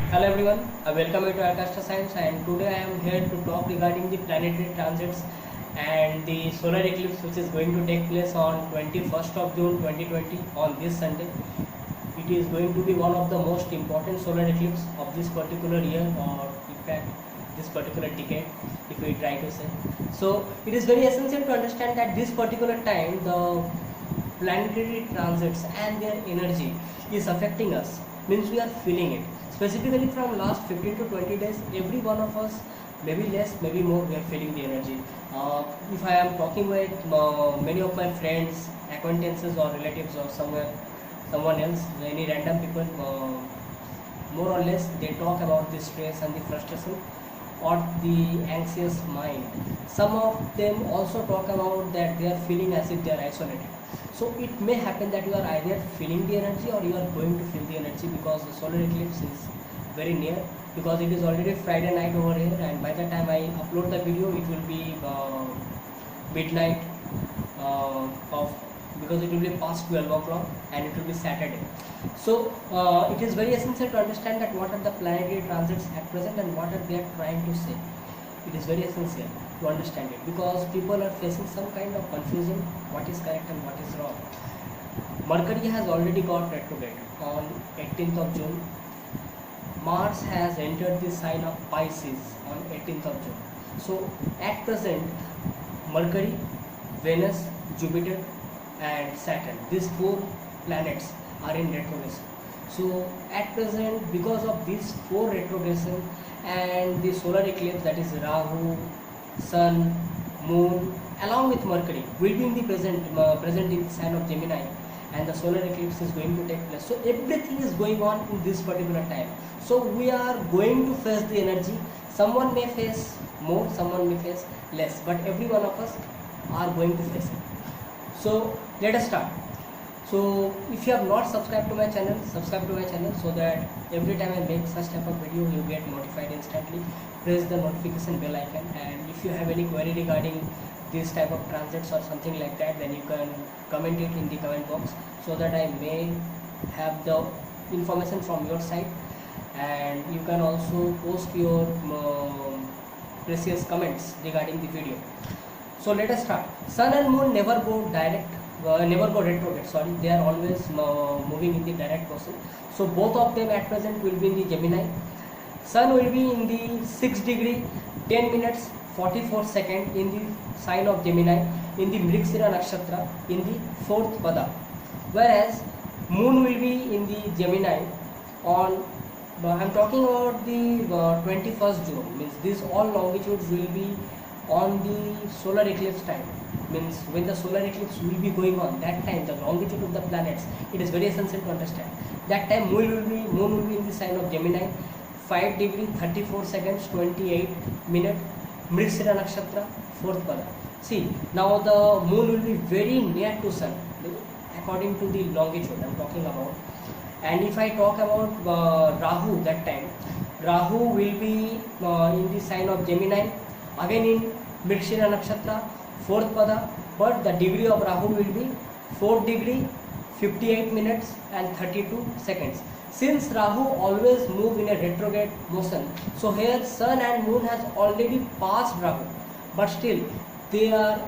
Hello everyone, welcome you to Arcasta Science, and today I am here to talk regarding the planetary transits and the solar eclipse which is going to take place on 21st of June 2020 on this Sunday. It is going to be one of the most important solar eclipse of this particular year, or in fact this particular decade if we try to say. So it is very essential to understand that this particular time the planetary transits and their energy is affecting us, means we are feeling it. Specifically from last 15 to 20 days, every one of us, maybe less, maybe more, we are feeling the energy. If I am talking with many of my friends, acquaintances or relatives or someone else, any random people, more or less they talk about the stress and the frustration or the anxious mind. Some of them also talk about that they are feeling as if they are isolated. So it may happen that you are either feeling the energy or you are going to feel the energy, because the solar eclipse is very near, because it is already Friday night over here, and by the time I upload the video it will be midnight of because it will be past 12 o'clock and it will be Saturday. So it is very essential to understand that what are the planetary transits at present and what are they trying to say. It is very essential to understand it, because people are facing some kind of confusion what is correct and what is wrong. Mercury has already got retrograde on 18th of June. Mars has entered the sign of Pisces on 18th of June. So at present Mercury, Venus, Jupiter and Saturn, these four planets are in retrogression. So at present, because of these four retrogression and the solar eclipse, that is Rahu, Sun, Moon along with Mercury will be in the present in the sign of Gemini, and the solar eclipse is going to take place. So everything is going on in this particular time. So we are going to face the energy. Someone may face more, someone may face less, but every one of us are going to face it. So let us start. So if you have not subscribed to my channel, subscribe to my channel so that every time I make such type of video you get notified instantly. Press the notification bell icon, and if you have any query regarding this type of transits or something like that, then you can comment it in the comment box so that I may have the information from your side, and you can also post your precious comments regarding the video. So let us start. Sun and Moon never go direct, never go retrograde, sorry, they are always moving in the direct motion. So both of them at present will be in the Gemini. Sun will be in the 6 degree 10 minutes 44 seconds in the sign of Gemini in the Mrigasira Nakshatra in the 4th pada, whereas Moon will be in the Gemini on I am talking about the 21st June, means these all longitudes will be on the solar eclipse time, means when the solar eclipse will be going on, that time the longitude of the planets, it is very essential to understand. That time moon will be in the sign of Gemini, 5 degree 34 seconds 28 minutes, Mrigasira Nakshatra, 4th pada. See, now the moon will be very near to sun according to the longitude I am talking about. And if I talk about Rahu, that time Rahu will be in the sign of Gemini, again in Mrigasira Nakshatra, 4th pada, but the degree of Rahu will be 4 degree 58 minutes and 32 seconds. Since Rahu always move in a retrograde motion, so here Sun and Moon has already passed Rahu, but still they are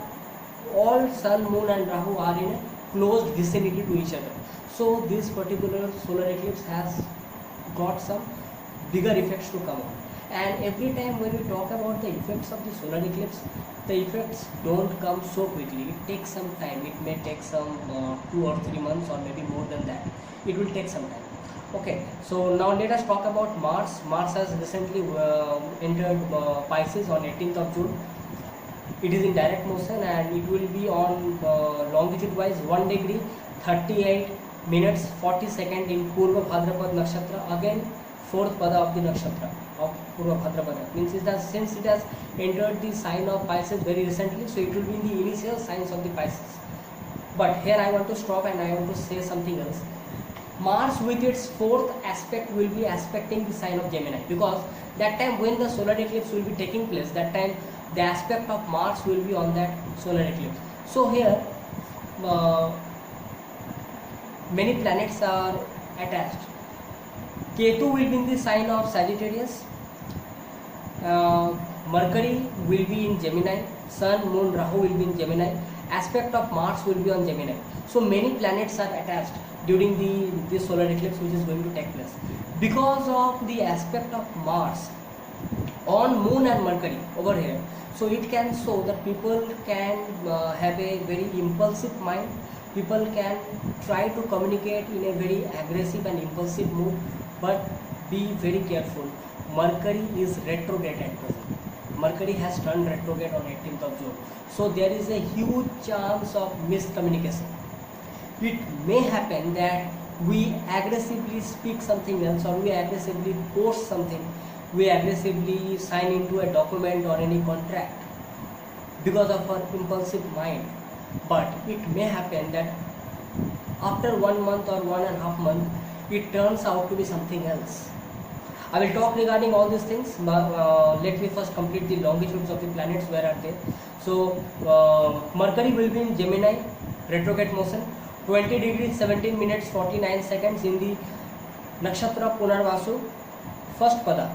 all Sun, Moon and Rahu are in a close vicinity to each other. So this particular solar eclipse has got some bigger effects to come on. And every time when we talk about the effects of the solar eclipse, the effects don't come so quickly. It takes some time. It may take some 2 or 3 months or maybe more than that. It will take some time. Okay, so now let us talk about Mars. Mars has recently entered Pisces on 18th of June. It is in direct motion and it will be on longitude wise 1 degree 38 minutes 40 seconds in Purva Bhadrapad Nakshatra, again 4th pada of the Nakshatra of Purva Bhadrapada. Means since it has entered the sign of Pisces very recently, so it will be in the initial signs of the Pisces. But here I want to stop and I want to say something else. Mars with its 4th aspect will be aspecting the sign of Gemini, because that time when the solar eclipse will be taking place, that time the aspect of Mars will be on that solar eclipse. So here many planets are attached. Ketu will be in the sign of Sagittarius. Mercury will be in Gemini. Sun, Moon, Rahu will be in Gemini. Aspect of Mars will be on Gemini. So many planets are attached during the solar eclipse which is going to take place. Because of the aspect of Mars on Moon and Mercury over here, so it can show that people can have a very impulsive mind. People can try to communicate in a very aggressive and impulsive mood, but be very careful. Mercury is retrograde at present. Mercury has turned retrograde on 18th of June. So there is a huge chance of miscommunication. It may happen that we aggressively speak something else, or we aggressively post something, we aggressively sign into a document or any contract because of our impulsive mind. But it may happen that after 1 month or 1.5 months, it turns out to be something else. I will talk regarding all these things, but let me first complete the longitudes of the planets. Where are they? So Mercury will be in Gemini, retrograde motion, 20 degrees 17 minutes 49 seconds in the nakshatra Punarvasu, first pada.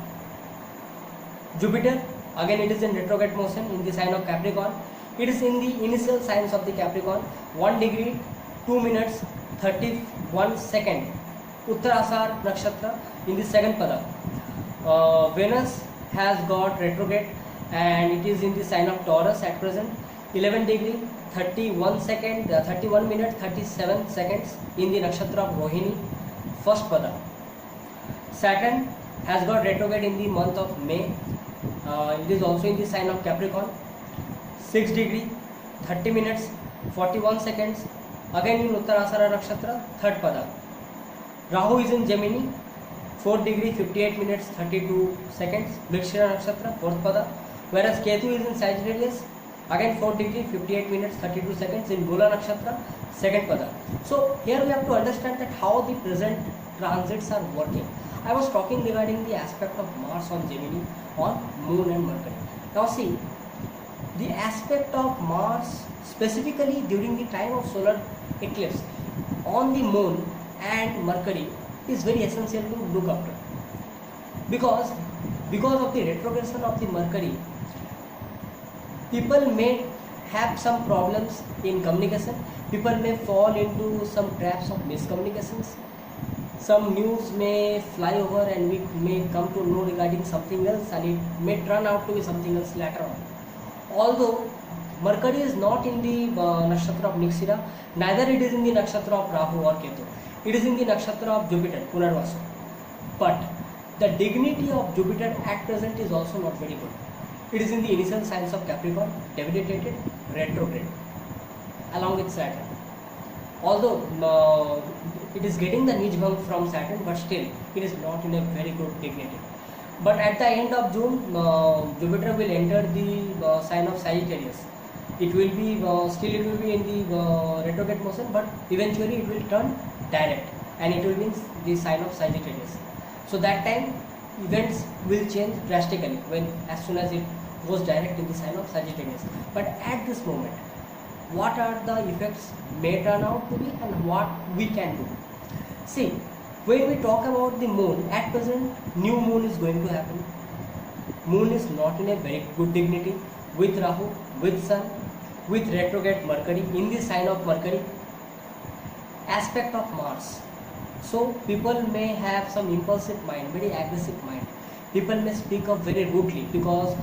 Jupiter, again it is in retrograde motion in the sign of Capricorn. It is in the initial signs of the Capricorn, 1 degree 2 minutes 31 second, Uttarashar nakshatra in the second pada. Venus has got retrograde and it is in the sign of Taurus at present, 11 degree 31 second 31 minutes 37 seconds in the nakshatra of Rohini, first pada. Saturn has got retrograde in the month of May. It is also in the sign of Capricorn, 6 degree 30 minutes 41 seconds, again in Uttarashara nakshatra, third pada. Rahu is in Gemini, 4 degree 58 minutes 32 seconds, Mrigashira nakshatra, fourth pada. Whereas Ketu is in Sagittarius, again 4 degree 58 minutes 32 seconds in Mula nakshatra, second pada. So here we have to understand that how the present transits are working. I was talking regarding the aspect of Mars on Gemini, on Moon and Mercury. Now see, the aspect of Mars specifically during the time of solar eclipse on the Moon and Mercury is very essential to look after, because of the retrogression of the Mercury, people may have some problems in communication. People may fall into some traps of miscommunications. Some news may fly over and we may come to know regarding something else, and it may turn out to be something else later on. Although Mercury is not in the nakshatra of Mrigashira, neither it is in the nakshatra of Rahu or Ketu. It is in the nakshatra of Jupiter, Punarvasu. But the dignity of Jupiter at present is also not very good. It is in the initial signs of Capricorn, debilitated, retrograde, along with Saturn. Although it is getting the Nijbhang from Saturn, but still it is not in a very good dignity. But at the end of June, Jupiter will enter the sign of Sagittarius. It will be still it will be in the retrograde motion, but eventually it will turn direct and it will be in the sign of Sagittarius. So that time events will change drastically when as soon as it goes direct in the sign of Sagittarius. But at this moment, what are the effects may turn out to be and what we can do? See, when we talk about the moon, at present new moon is going to happen. Moon is not in a very good dignity with Rahu, with Sun, with retrograde Mercury in the sign of Mercury, aspect of Mars. So people may have some impulsive mind, very aggressive mind. People may speak up very rudely, because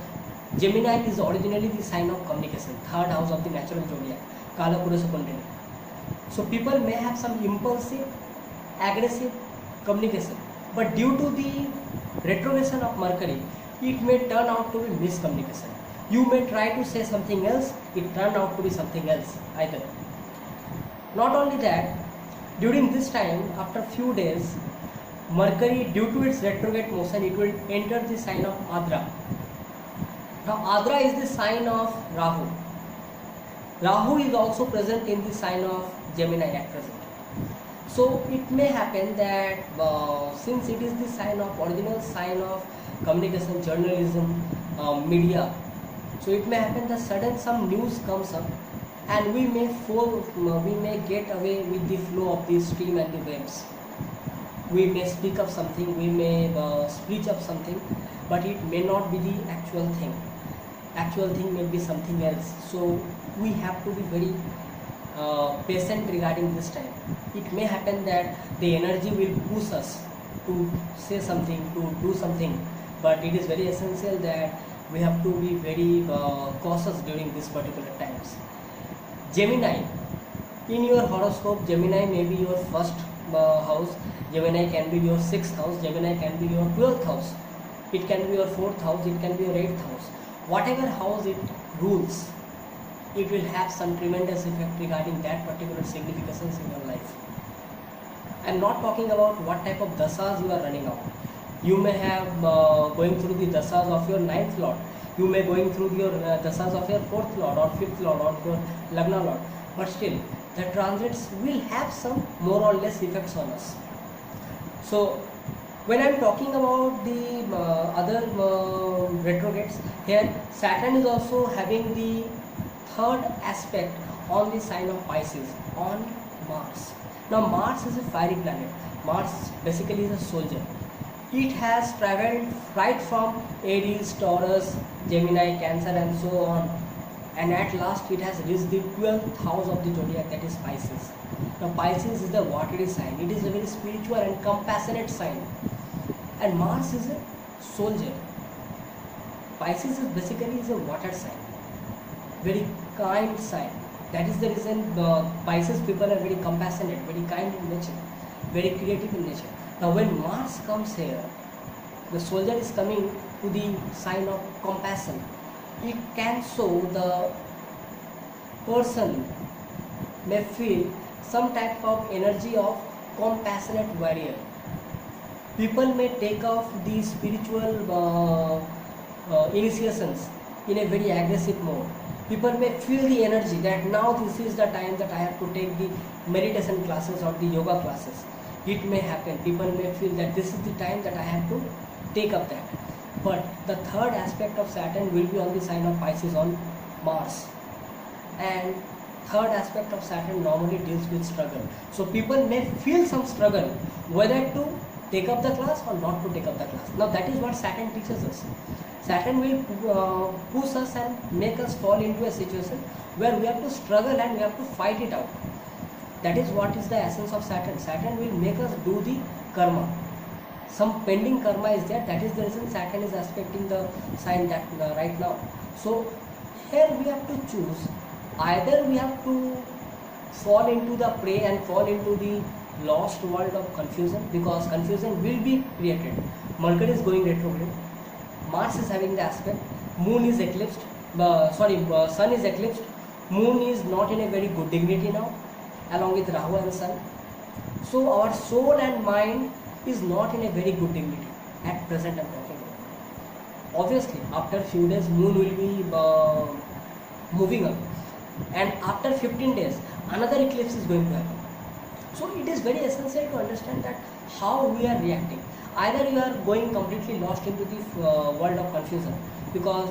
Gemini is originally the sign of communication, third house of the natural zodiac, Kalapurusa Kundalini. So people may have some impulsive, aggressive communication, but due to the retrogression of Mercury, it may turn out to be miscommunication. You may try to say something else, it turned out to be something else either. Not only that, during this time, after few days, Mercury, due to its retrograde motion, it will enter the sign of Adra. Now Adra is the sign of Rahu. Rahu is also present in the sign of Gemini at present. So it may happen that since it is the sign of original sign of communication, journalism, media, so it may happen that sudden some news comes up and we may get away with the flow of the stream and the waves. we may speak of something, we may speech of something, but it may not be the actual thing. Actual thing may be something else. So we have to be very patient regarding this time. It may happen that the energy will push us to say something, to do something, but it is very essential that we have to be very cautious during this particular times. Gemini, in your horoscope, Gemini may be your first house, Gemini can be your 6th house, Gemini can be your 12th house, it can be your 4th house, it can be your 8th house. Whatever house it rules, it will have some tremendous effect regarding that particular significance in your life. I am not talking about what type of dasas you are running out. You may have going through the dasas of your 9th lord, you may going through your dasas of your 4th lord or 5th lord or your lagna lord, but still the transits will have some more or less effects on us. So when I am talking about the other retrogrades, here Saturn is also having the third aspect on the sign of Pisces, on Mars. Now Mars is a fiery planet. Mars basically is a soldier. It has travelled right from Aries, Taurus, Gemini, Cancer and so on, and at last it has reached the 12th house of the zodiac, that is Pisces. Now Pisces is the watery sign. It is a very spiritual and compassionate sign, and Mars is a soldier. Pisces is basically is a water sign, very kind sign. That is the reason Pisces people are very compassionate, very kind in nature, very creative in nature. Now when Mars comes here, the soldier is coming to the sign of compassion. It can show the person may feel some type of energy of compassionate warrior. People may take off the spiritual initiations in a very aggressive mode. People may feel the energy that now this is the time that I have to take the meditation classes or the yoga classes. It may happen. People may feel that this is the time that I have to take up that. But the third aspect of Saturn will be on the sign of Pisces on Mars. And third aspect of Saturn normally deals with struggle. So people may feel some struggle whether to take up the class or not to take up the class. Now that is what Saturn teaches us. Saturn will push us and make us fall into a situation where we have to struggle and we have to fight it out. That is what is the essence of Saturn. Saturn will make us do the karma. Some pending karma is there. That is the reason Saturn is aspecting the sign that right now. So here we have to choose. Either we have to fall into the prey and fall into the lost world of confusion, because confusion will be created. Mercury is going retrograde. Mars is having the aspect. Moon is eclipsed. Sun is eclipsed. Moon is not in a very good dignity now, along with Rahu and Sun. So our soul and mind is not in a very good dignity at present. I'm talking about. Obviously, after few days, Moon will be moving up, and after 15 days, another eclipse is going to happen. So it is very essential to understand that how we are reacting. Either you are going completely lost into the world of confusion, because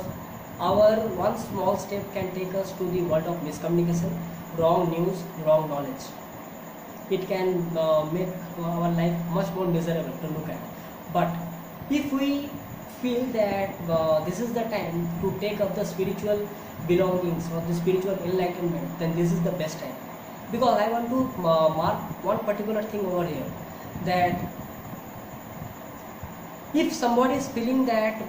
our one small step can take us to the world of miscommunication, wrong news, wrong knowledge. It can make our life much more miserable to look at. But if we feel that this is the time to take up the spiritual belongings or the spiritual enlightenment, then this is the best time. Because I want to mark one particular thing over here, that if somebody is feeling that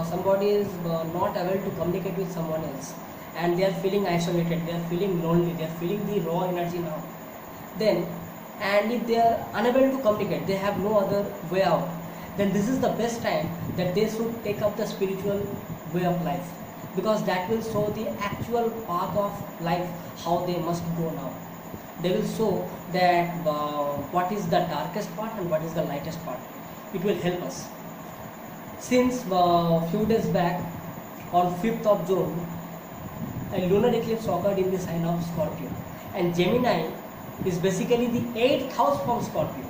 somebody is not able to communicate with someone else, and they are feeling isolated, they are feeling lonely, they are feeling the raw energy now, then, and if they are unable to communicate, they have no other way out, then this is the best time that they should take up the spiritual way of life, because that will show the actual path of life, how they must go now. They will show that what is the darkest part and what is the lightest part. It will help us. Since few days back, on 5th of June, a lunar eclipse occurred in the sign of Scorpio, and Gemini is basically the 8th house from Scorpio.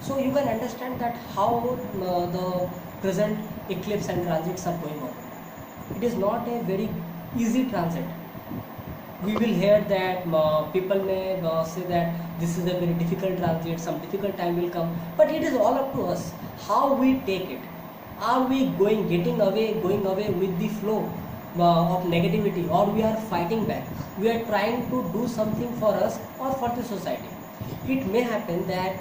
So you can understand that how the present eclipse and transits are going on. It is not a very easy transit. we will hear that people may say that this is a very difficult transit, some difficult time will come, but it is all up to us how we take it. Are we going away with the flow of negativity, or we are fighting back? We are trying to do something for us or for the society. It may happen that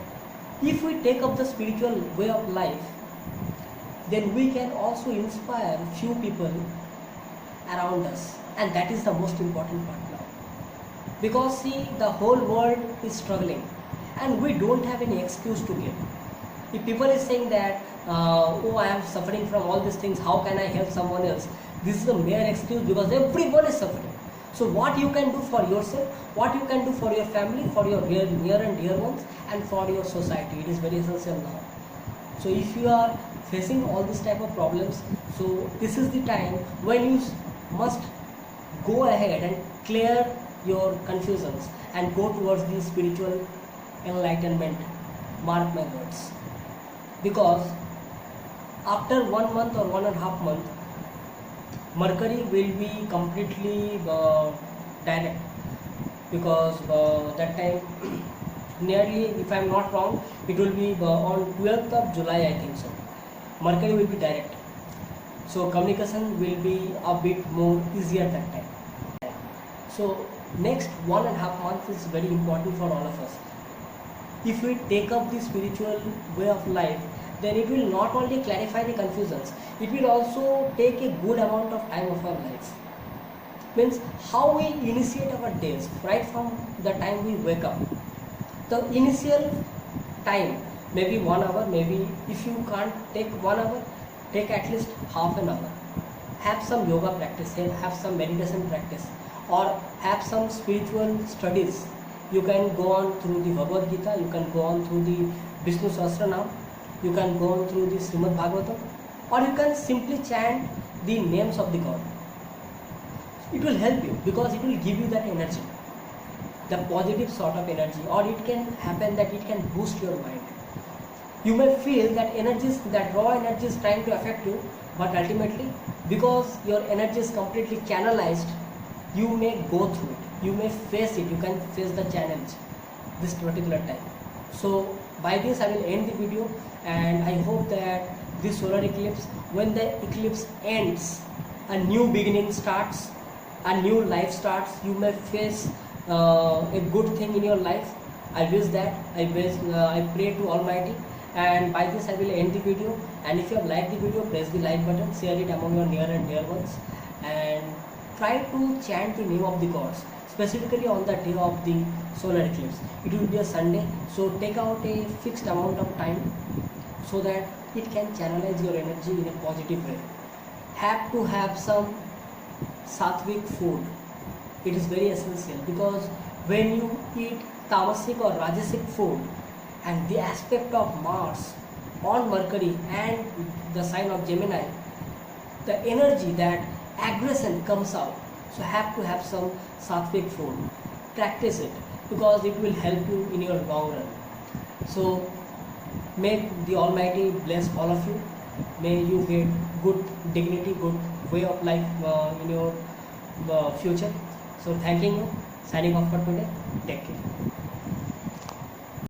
if we take up the spiritual way of life, then we can also inspire few people around us, and that is the most important part now. Because see, the whole world is struggling and we don't have any excuse to give. If people is saying that oh, I am suffering from all these things, how can I help someone else, this is a mere excuse, because everyone is suffering. So what you can do for yourself, what you can do for your family, for your near and dear ones, and for your society, it is very essential now. So if you are facing all this type of problems, so this is the time when you must go ahead and clear your confusions and go towards the spiritual enlightenment. Mark my words. Because after 1 month or 1.5 months, Mercury will be completely direct, because that time nearly, if I am not wrong, it will be on 12th of July, I think so. Mercury will be direct, so communication will be a bit more easier that time. So next 1.5 months is very important for all of us. If we take up the spiritual way of life, then it will not only clarify the confusions, it will also take a good amount of time of our lives. Means how we initiate our days, right from the time we wake up. The initial time, maybe 1 hour, maybe if you can't take 1 hour, take at least half an hour. Have some yoga practice, have some meditation practice, or have some spiritual studies. You can go on through the Bhagavad Gita, you can go on through the Vishnu Sahasranam, you can go on through the Srimad Bhagavatam, or you can simply chant the names of the God. It will help you, because it will give you that energy, the positive sort of energy, or it can happen that it can boost your mind. You may feel that that raw energy is trying to affect you, but ultimately, because your energy is completely channelized, you may go through it, you may face it, you can face the challenge this particular time. So by this I will end the video, and I hope that this solar eclipse, when the eclipse ends, a new beginning starts, a new life starts. You may face a good thing in your life. I wish that, I pray to Almighty, and by this I will end the video. And if you have liked the video, press the like button, share it among your near and dear ones, and try to chant the name of the gods, specifically on the day of the solar eclipse. It will be a Sunday, so take out a fixed amount of time so that it can channelize your energy in a positive way. Have to have some sattvic food. It is very essential, because when you eat tamasic or rajasic food, and the aspect of Mars on Mercury and the sign of Gemini, the energy, that aggression comes out. So have to have some sattvic food. Practice it, because it will help you in your long run. So may the Almighty bless all of you. May you get good dignity, good way of life in your future. So thanking you. Signing off for today. Take care.